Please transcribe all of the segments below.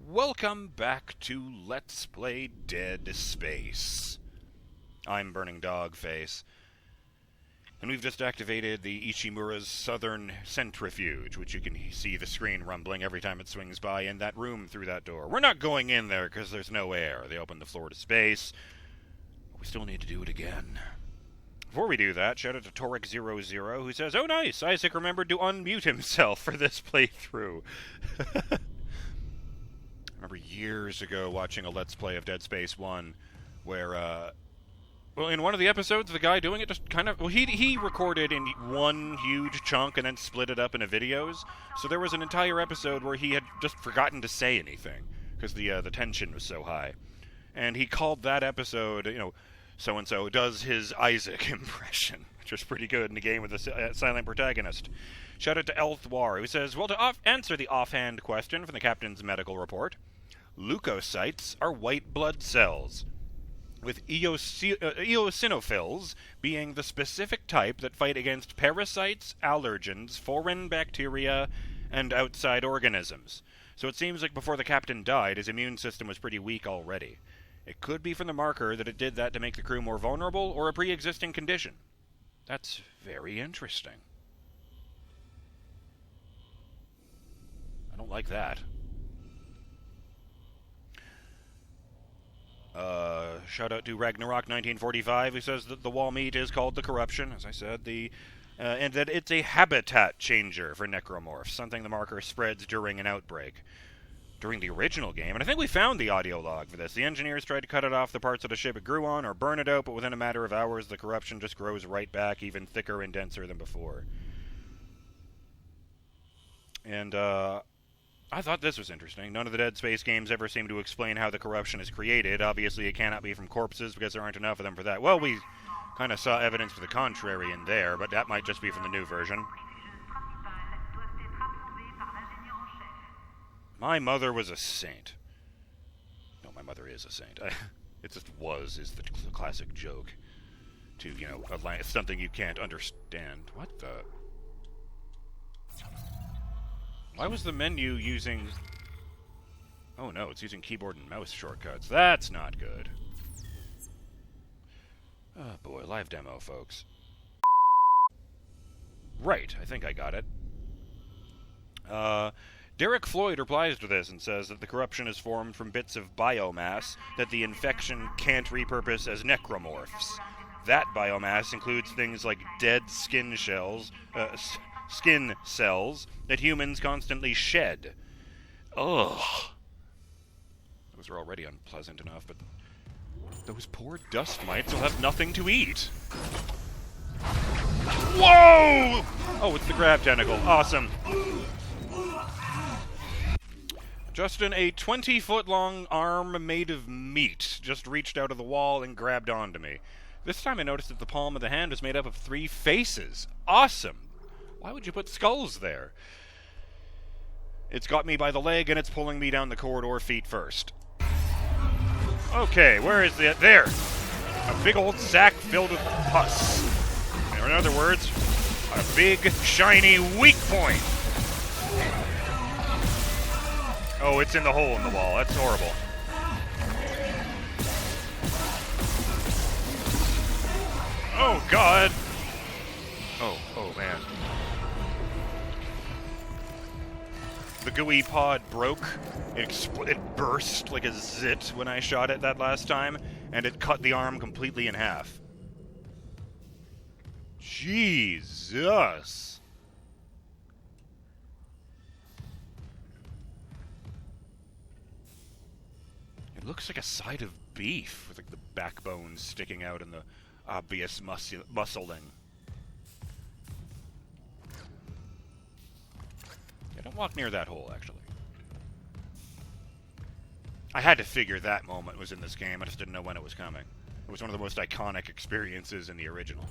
Welcome back to Let's Play Dead Space. I'm BurningDogFace, and we've just activated the Ishimura's Southern Centrifuge, which you can see the screen rumbling every time it swings by in that room through that door. We're not going in there because there's no air. They opened the floor to space, but we still need to do it again. Before we do that, shout out to Torek00, who says, "Oh nice, Isaac remembered to unmute himself for this playthrough." I remember years ago watching a Let's Play of Dead Space 1 where, in one of the episodes, the guy doing it just kind of... Well, he recorded in one huge chunk and then split it up into videos. So there was an entire episode where he had just forgotten to say anything because the tension was so high. And he called that episode, so-and-so does his Isaac impression, which was pretty good in a game with a silent protagonist. Shout out to Elthwar, who says, well, to answer the offhand question from the captain's medical report, leukocytes are white blood cells, with eosinophils being the specific type that fight against parasites, allergens, foreign bacteria, and outside organisms. So it seems like before the captain died, his immune system was pretty weak already. It could be from the marker that it did that to make the crew more vulnerable, or a pre-existing condition. That's very interesting. I don't like that. Shout out to Ragnarok1945, who says that the wall meat is called the corruption, as I said, and that it's a habitat changer for necromorphs, something the marker spreads during an outbreak. During the original game, and I think we found the audio log for this, the engineers tried to cut it off the parts of the ship it grew on or burn it out, but within a matter of hours the corruption just grows right back, even thicker and denser than before. And, I thought this was interesting. None of the Dead Space games ever seem to explain how the corruption is created. Obviously, it cannot be from corpses because there aren't enough of them for that. Well, we kind of saw evidence to the contrary in there, but that might just be from the new version. My mother was a saint. No, my mother is a saint. It just is the classic joke. To, something you can't understand. What the... Why was the menu using... Oh no, it's using keyboard and mouse shortcuts. That's not good. Oh boy, live demo, folks. Right, I think I got it. Derek Floyd replies to this and says that the corruption is formed from bits of biomass that the infection can't repurpose as necromorphs. That biomass includes things like dead skin cells that humans constantly shed. Ugh. Those are already unpleasant enough, but those poor dust mites will have nothing to eat. Whoa! Oh, it's the grab tentacle. Awesome. Justin, a 20-foot-long arm made of meat just reached out of the wall and grabbed onto me. This time I noticed that the palm of the hand was made up of 3 faces. Awesome! Why would you put skulls there? It's got me by the leg, and it's pulling me down the corridor feet first. Okay, where is it? There! A big old sack filled with pus. In other words, a big, shiny weak point. Oh, it's in the hole in the wall. That's horrible. Oh, God! Oh, man. The gooey pod broke. It burst like a zit when I shot it that last time, and it cut the arm completely in half. Jesus! It looks like a side of beef, with like the backbone sticking out and the obvious muscling. Yeah, don't walk near that hole, actually. I had to figure that moment was in this game. I just didn't know when it was coming. It was one of the most iconic experiences in the original.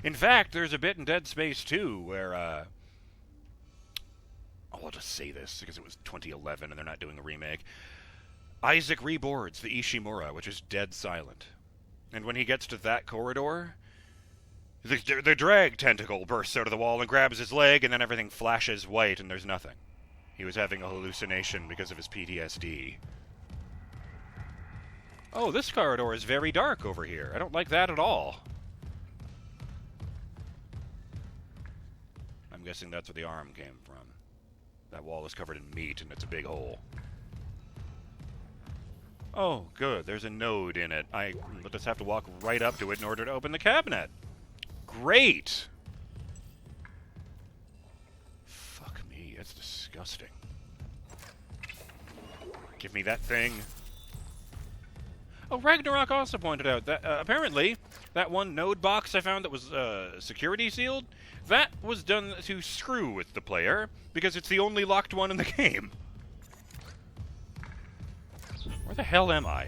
In fact, there's a bit in Dead Space 2 where, I'll just say this because it was 2011 and they're not doing a remake. Isaac reboards the Ishimura, which is dead silent. And when he gets to that corridor, the drag tentacle bursts out of the wall and grabs his leg, and then everything flashes white and there's nothing. he was having a hallucination because of his PTSD. Oh, this corridor is very dark over here. I don't like that at all. I'm guessing that's where the arm came from. That wall is covered in meat, and it's a big hole. Oh, good. There's a node in it. I'll just have to walk right up to it in order to open the cabinet. Great! Fuck me, that's disgusting. Give me that thing. Oh, Ragnarok also pointed out that apparently that one node box I found that was security sealed, that was done to screw with the player, because it's the only locked one in the game. Where the hell am I?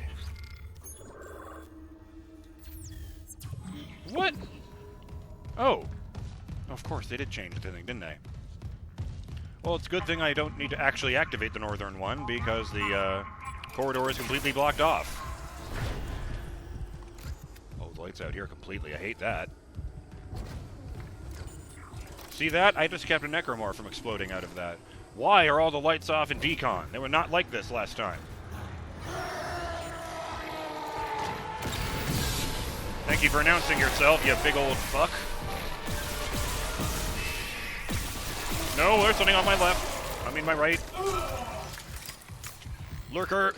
What? Oh. Of course, they did change the thing, didn't they? Well, it's a good thing I don't need to actually activate the northern one, because the corridor is completely blocked off. Oh, the lights out here completely. I hate that. See that? I just kept a Necromorph from exploding out of that. Why are all the lights off in Decon? They were not like this last time. Thank you for announcing yourself, you big old fuck. No, there's something on my left. I mean my right. Lurker.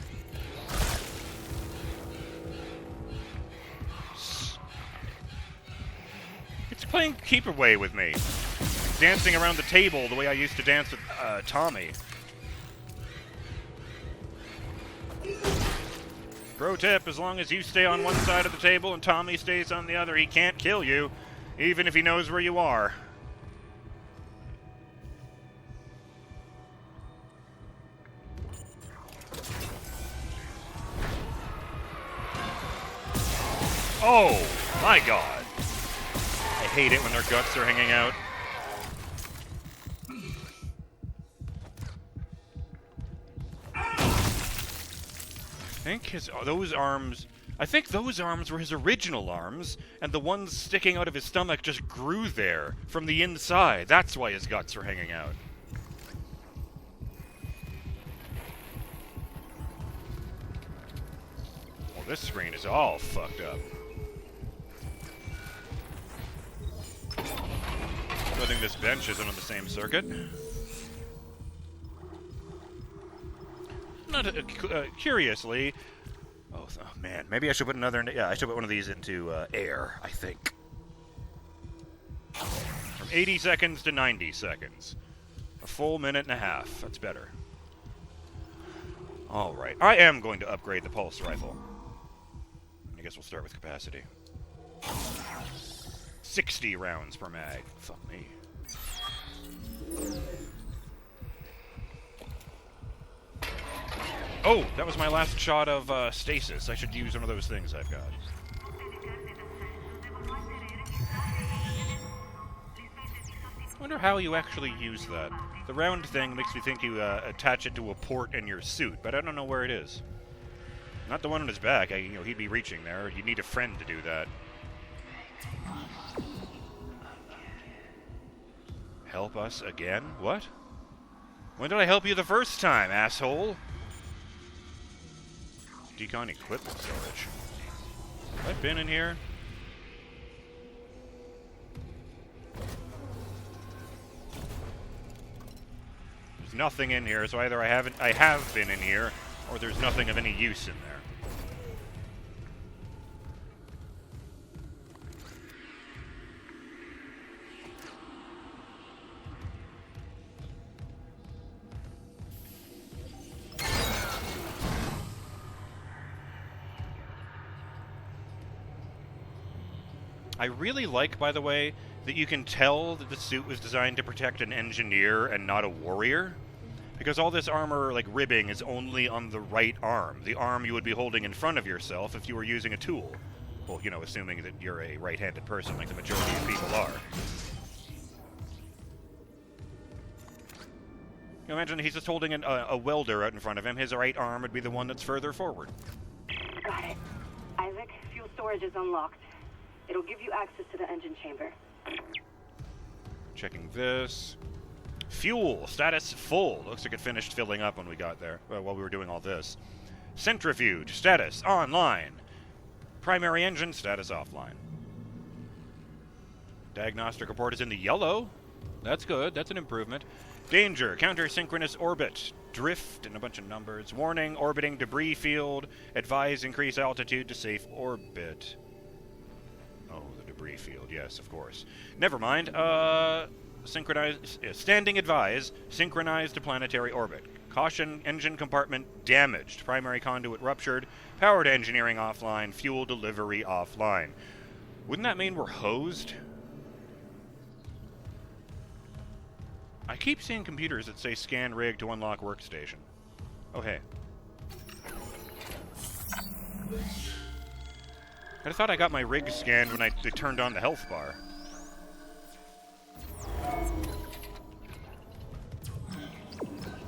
It's playing keep away with me. Dancing around the table the way I used to dance with Tommy. Pro tip, as long as you stay on one side of the table and Tommy stays on the other, he can't kill you, even if he knows where you are. Oh, my God. I hate it when their guts are hanging out. I think those arms were his original arms, and the ones sticking out of his stomach just grew there from the inside. That's why his guts were hanging out. Well, this screen is all fucked up. I think this bench isn't on the same circuit. Not curiously. Oh man, maybe I should put another. Yeah, I should put one of these into air. I think from 80 seconds to 90 seconds, a full minute and a half. That's better. All right, I am going to upgrade the pulse rifle. I guess we'll start with capacity. 60 rounds per mag. Fuck me. Oh, that was my last shot of stasis. I should use one of those things I've got. I wonder how you actually use that. The round thing makes me think you attach it to a port in your suit, but I don't know where it is. Not the one on his back. He'd be reaching there. You'd need a friend to do that. Help us again? What? When did I help you the first time, asshole? Decon equipment storage. Have I been in here? There's nothing in here, so either I have been in here, or there's nothing of any use in there. I really like, by the way, that you can tell that the suit was designed to protect an engineer and not a warrior. Because all this armor, like ribbing, is only on the right arm. The arm you would be holding in front of yourself if you were using a tool. Well, assuming that you're a right-handed person like the majority of people are. Imagine he's just holding a welder out in front of him. His right arm would be the one that's further forward. Got it. Isaac, fuel storage is unlocked. It'll give you access to the engine chamber. Checking this. Fuel, status full. Looks like it finished filling up when we got there, while we were doing all this. Centrifuge, status online. Primary engine, status offline. Diagnostic report is in the yellow. That's good, that's an improvement. Danger, counter-synchronous orbit. Drift, and a bunch of numbers. Warning, orbiting debris field. Advise increase altitude to safe orbit. Oh, the debris field, yes, of course. Never mind, synchronized, standing advise, synchronized to planetary orbit. Caution, engine compartment damaged. Primary conduit ruptured. Power to engineering offline. Fuel delivery offline. Wouldn't that mean we're hosed? I keep seeing computers that say scan rig to unlock workstation. Oh, hey. I thought I got my rig scanned when they turned on the health bar.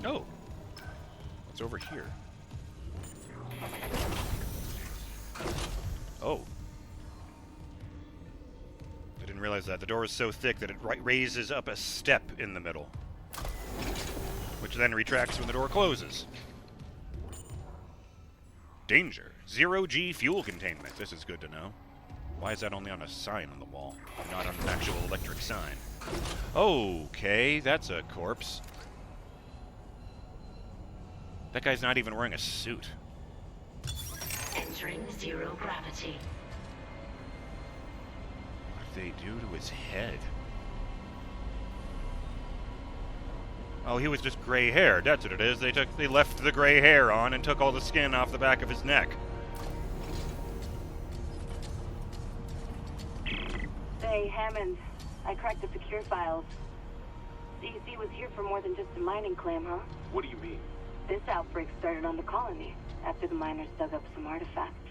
Oh. What's over here? Oh. I didn't realize that. The door is so thick that it raises up a step in the middle, which then retracts when the door closes. Danger. 0G fuel containment. This is good to know. Why is that only on a sign on the wall, not on an actual electric sign? Okay, that's a corpse. That guy's not even wearing a suit. Entering zero gravity. What did they do to his head? Oh, he was just gray haired. That's what it is. They left the gray hair on and took all the skin off the back of his neck. Hey, Hammond. I cracked the secure files. CEC was here for more than just a mining claim, huh? What do you mean? This outbreak started on the colony after the miners dug up some artifacts.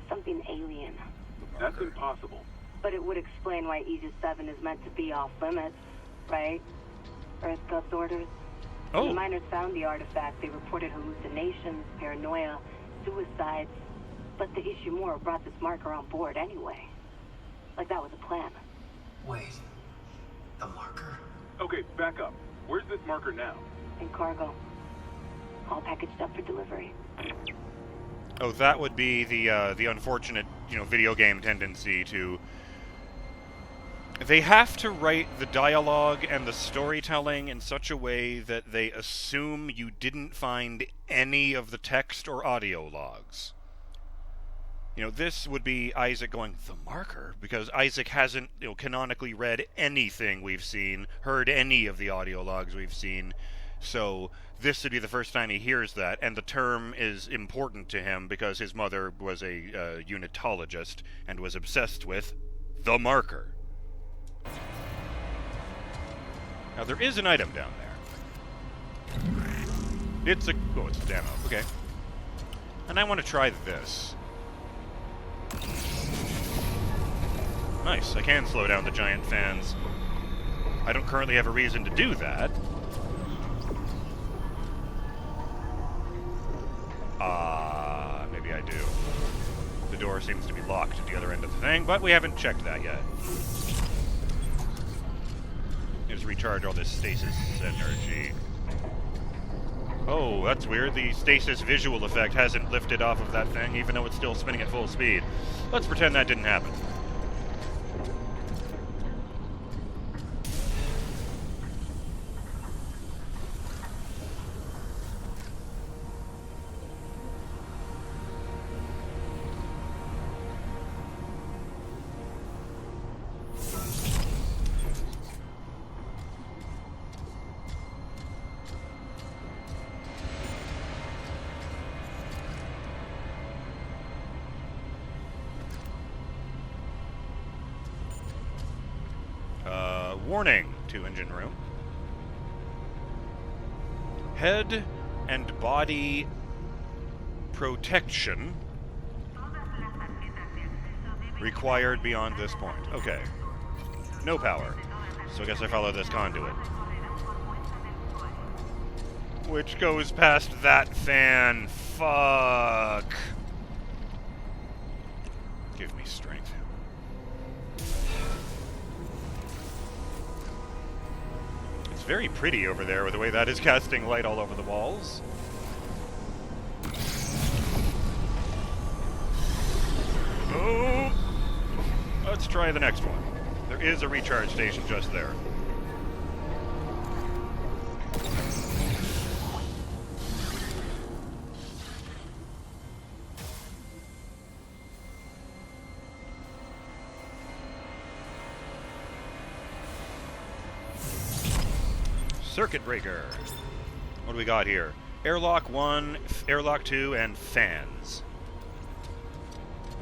Something alien. That's impossible. But it would explain why Aegis 7 is meant to be off limits, right? Earth God's orders. When the miners found the artifact, they reported hallucinations, paranoia, suicides. But the Ishimura brought this marker on board anyway. Like that was a plan. Wait. The marker? Okay, back up. Where's this marker now? In cargo. All packaged up for delivery. Oh, that would be the unfortunate, video game tendency to... They have to write the dialogue and the storytelling in such a way that they assume you didn't find any of the text or audio logs. This would be Isaac going, the marker? Because Isaac hasn't, canonically read anything we've seen, heard any of the audio logs we've seen. So this would be the first time he hears that, and the term is important to him because his mother was a unitologist and was obsessed with the marker. Now there is an item down there. It's a demo. Okay. And I want to try this. Nice, I can slow down the giant fans. I don't currently have a reason to do that. Maybe I do. The door seems to be locked at the other end of the thing, but we haven't checked that yet. Just recharge all this stasis energy. Oh, that's weird. The stasis visual effect hasn't lifted off of that thing, even though it's still spinning at full speed. Let's pretend that didn't happen. Warning to engine room. Head and body protection required beyond this point. Okay. No power. So I guess I follow this conduit. Which goes past that fan. Fuck. Give me strength. It's very pretty over there with the way that is casting light all over the walls. Oh! Let's try the next one. There is a recharge station just there. Circuit breaker. What do we got here? Airlock 1, airlock 2, and fans.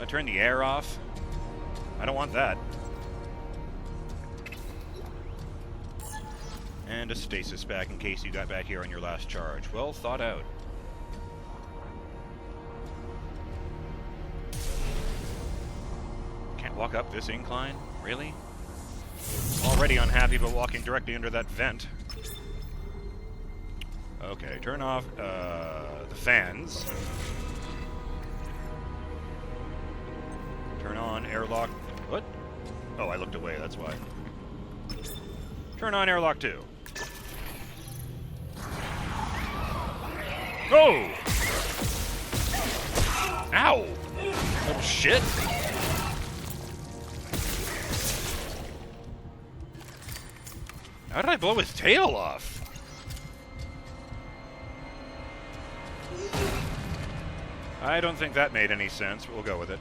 I turn the air off. I don't want that. And a stasis back in case you got back here on your last charge. Well thought out. Can't walk up this incline? Really? Already unhappy about walking directly under that vent. Okay, turn off the fans. Turn on airlock... What? Oh, I looked away, that's why. Turn on airlock 2. Oh! Ow! Little shit! How did I blow his tail off? I don't think that made any sense, but we'll go with it.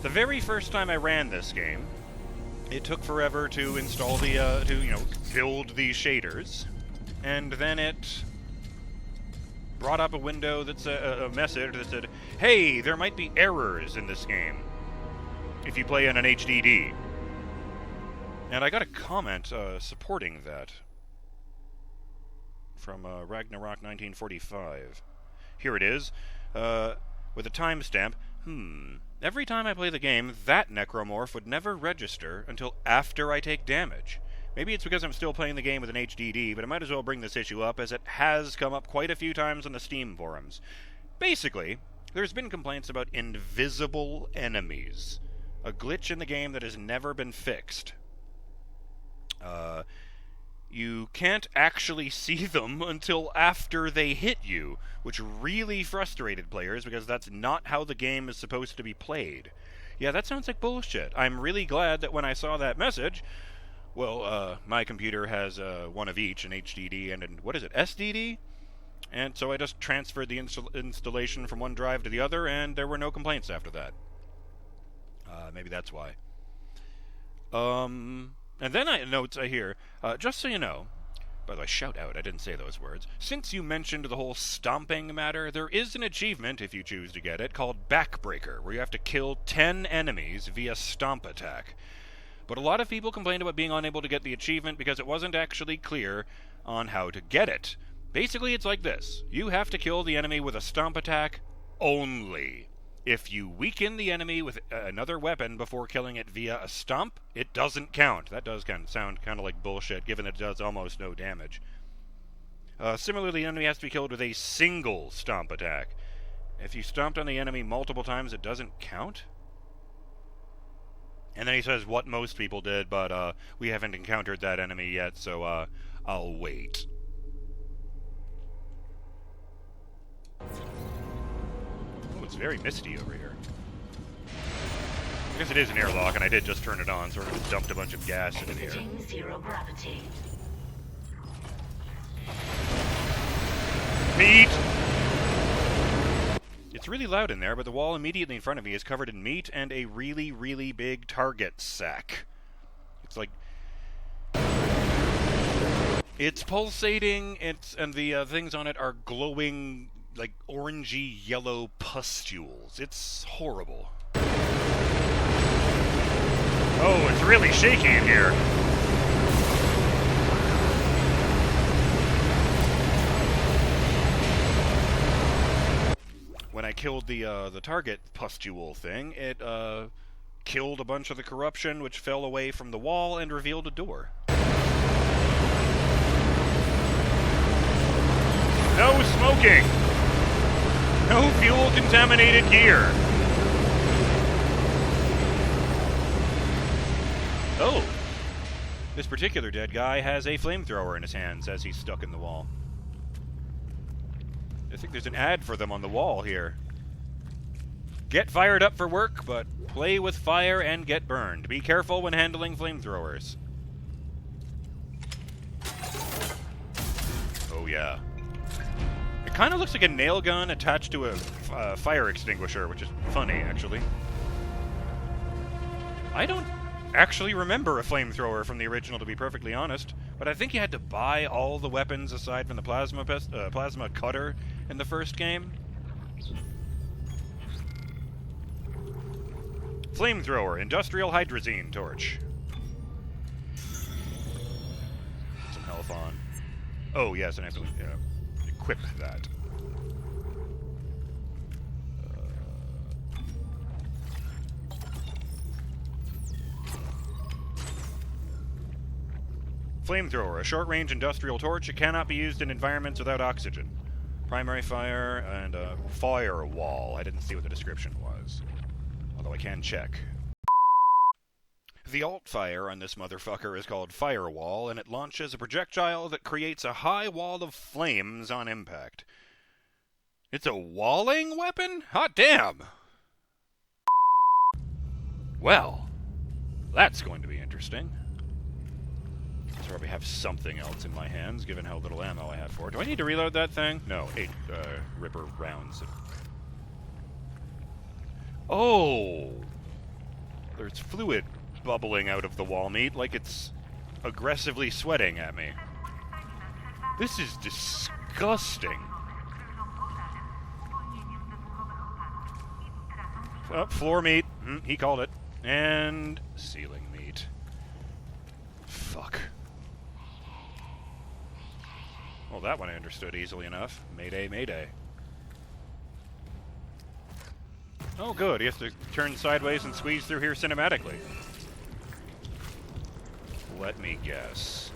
The very first time I ran this game, it took forever to install the, build these shaders, and then it brought up a window that's a message that said, hey, there might be errors in this game if you play in an HDD. And I got a comment supporting that from Ragnarok 1945. Here it is, with a timestamp. Every time I play the game, that necromorph would never register until after I take damage. Maybe it's because I'm still playing the game with an HDD, but I might as well bring this issue up as it has come up quite a few times on the Steam forums. Basically, there's been complaints about invisible enemies, a glitch in the game that has never been fixed. You can't actually see them until after they hit you, which really frustrated players because that's not how the game is supposed to be played. Yeah, that sounds like bullshit. I'm really glad that when I saw that message, well, my computer has one of each, an HDD and an, SDD? And so I just transferred the installation from one drive to the other, and there were no complaints after that. Maybe that's why. And then notes I hear, just so you know, by the way, shout out, I didn't say those words. Since you mentioned the whole stomping matter, there is an achievement, if you choose to get it, called Backbreaker, where you have to kill 10 enemies via stomp attack. But a lot of people complained about being unable to get the achievement because it wasn't actually clear on how to get it. Basically, it's like this. You have to kill the enemy with a stomp attack only. If you weaken the enemy with another weapon before killing it via a stomp, it doesn't count. That does sound kind of like bullshit, given that it does almost no damage. Similarly, the enemy has to be killed with a single stomp attack. If you stomped on the enemy multiple times, it doesn't count? And then he says what most people did, but we haven't encountered that enemy yet, so I'll wait. It's very misty over here. I guess it is an airlock, and I did just turn it on, so we're just dumped a bunch of gas into the air. Zero gravity. Meat! It's really loud in there, but the wall immediately in front of me is covered in meat and a really, really big target sack. It's like... It's pulsating, and the things on it are glowing... like orangey yellow pustules. It's horrible. Oh, it's really shaky in here. When I killed the target pustule thing, it killed a bunch of the corruption, which fell away from the wall and revealed a door. No smoking! No fuel-contaminated gear! Oh! This particular dead guy has a flamethrower in his hands as he's stuck in the wall. I think there's an ad for them on the wall here. Get fired up for work, but play with fire and get burned. Be careful when handling flamethrowers. Oh yeah. It kind of looks like a nail gun attached to a fire extinguisher, which is funny, actually. I don't actually remember a flamethrower from the original, to be perfectly honest, but I think you had to buy all the weapons aside from the plasma cutter in the first game. Flamethrower, industrial hydrazine torch. Put some health on. Oh yes, and I have to equip that. Flamethrower, a short-range industrial torch. It cannot be used in environments without oxygen. Primary fire and a firewall. I didn't see what the description was, although I can check. The alt-fire on this motherfucker is called Firewall, and it launches a projectile that creates a high wall of flames on impact. It's a walling weapon? Hot damn! Well, that's going to be interesting. So probably have something else in my hands, given how little ammo I have for it. Do I need to reload that thing? No, 8 Ripper rounds. Oh! There's fluid bubbling out of the wall meat like it's aggressively sweating at me. This is disgusting. Oh, floor meat. He called it. And ceiling meat. Fuck. Well, that one I understood easily enough. Mayday, mayday. Oh, good. He has to turn sideways and squeeze through here cinematically. Let me guess.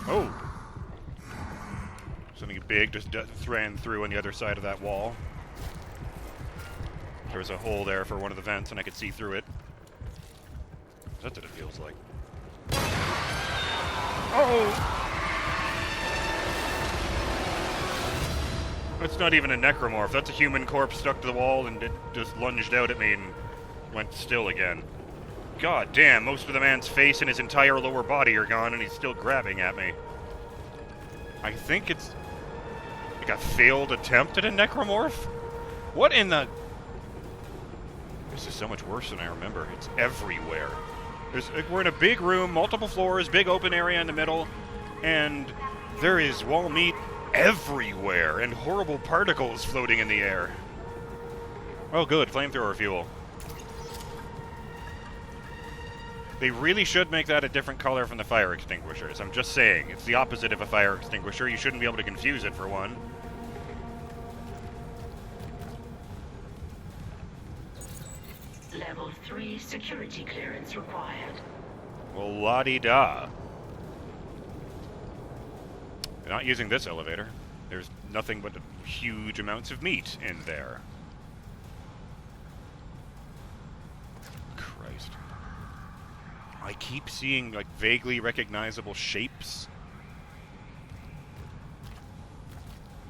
Oh! Something big just ran through on the other side of that wall. There was a hole there for one of the vents, and I could see through it. That's what it feels like. Oh! That's not even a necromorph. That's a human corpse stuck to the wall and it just lunged out at me and went still again. God damn, most of the man's face and his entire lower body are gone and he's still grabbing at me. I think it's like a failed attempt at a necromorph? What in the... This is so much worse than I remember. It's everywhere. We're in a big room, multiple floors, big open area in the middle, and there is wall meat everywhere, and horrible particles floating in the air. Oh good, flamethrower fuel. They really should make that a different color from the fire extinguishers. I'm just saying, it's the opposite of a fire extinguisher. You shouldn't be able to confuse it, for one. Level 3 security clearance required. Well, la-di-da. They're not using this elevator. There's nothing but huge amounts of meat in there. Christ. I keep seeing, like, vaguely recognizable shapes.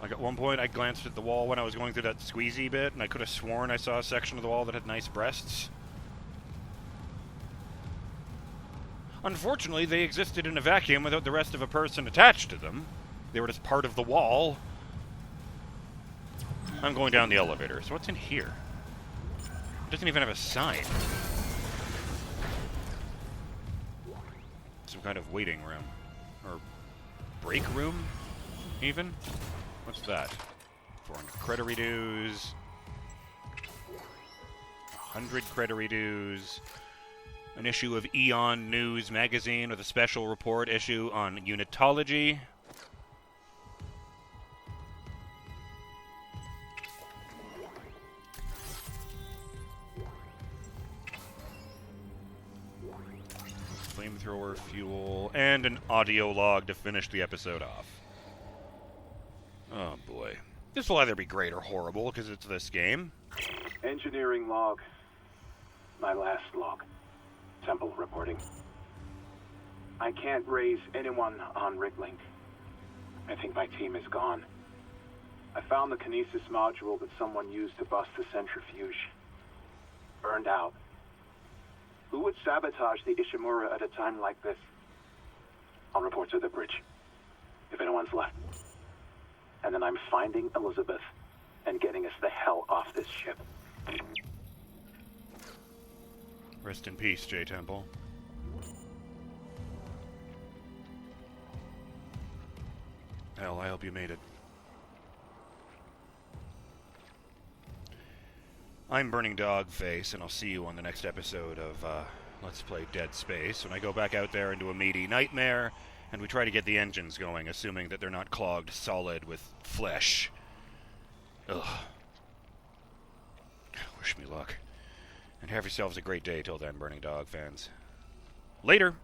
Like, at one point, I glanced at the wall when I was going through that squeezy bit, and I could have sworn I saw a section of the wall that had nice breasts. Unfortunately, they existed in a vacuum without the rest of a person attached to them. They were just part of the wall. I'm going down the elevator. So what's in here? It doesn't even have a sign. Some kind of waiting room. Or break room, even? What's that? 400 credit dues. 100 credit dues. An issue of Eon News magazine with a special report issue on unitology. flamethrower fuel, and an audio log to finish the episode off. Oh boy. This will either be great or horrible, because it's this game. Engineering log. My last log. Temple reporting. I can't raise anyone on Riglink. I think my team is gone. I found the kinesis module that someone used to bust the centrifuge. Burned out. Who would sabotage the Ishimura at a time like this? I'll report to the bridge, if anyone's left. And then I'm finding Elizabeth and getting us the hell off this ship. Rest in peace, J. Temple. Hell, I hope you made it. I'm BurningDogFace, and I'll see you on the next episode of Let's Play Dead Space, when I go back out there into a meaty nightmare, and we try to get the engines going, assuming that they're not clogged solid with flesh. Ugh. Wish me luck. And have yourselves a great day till then, Burning Dog fans. Later!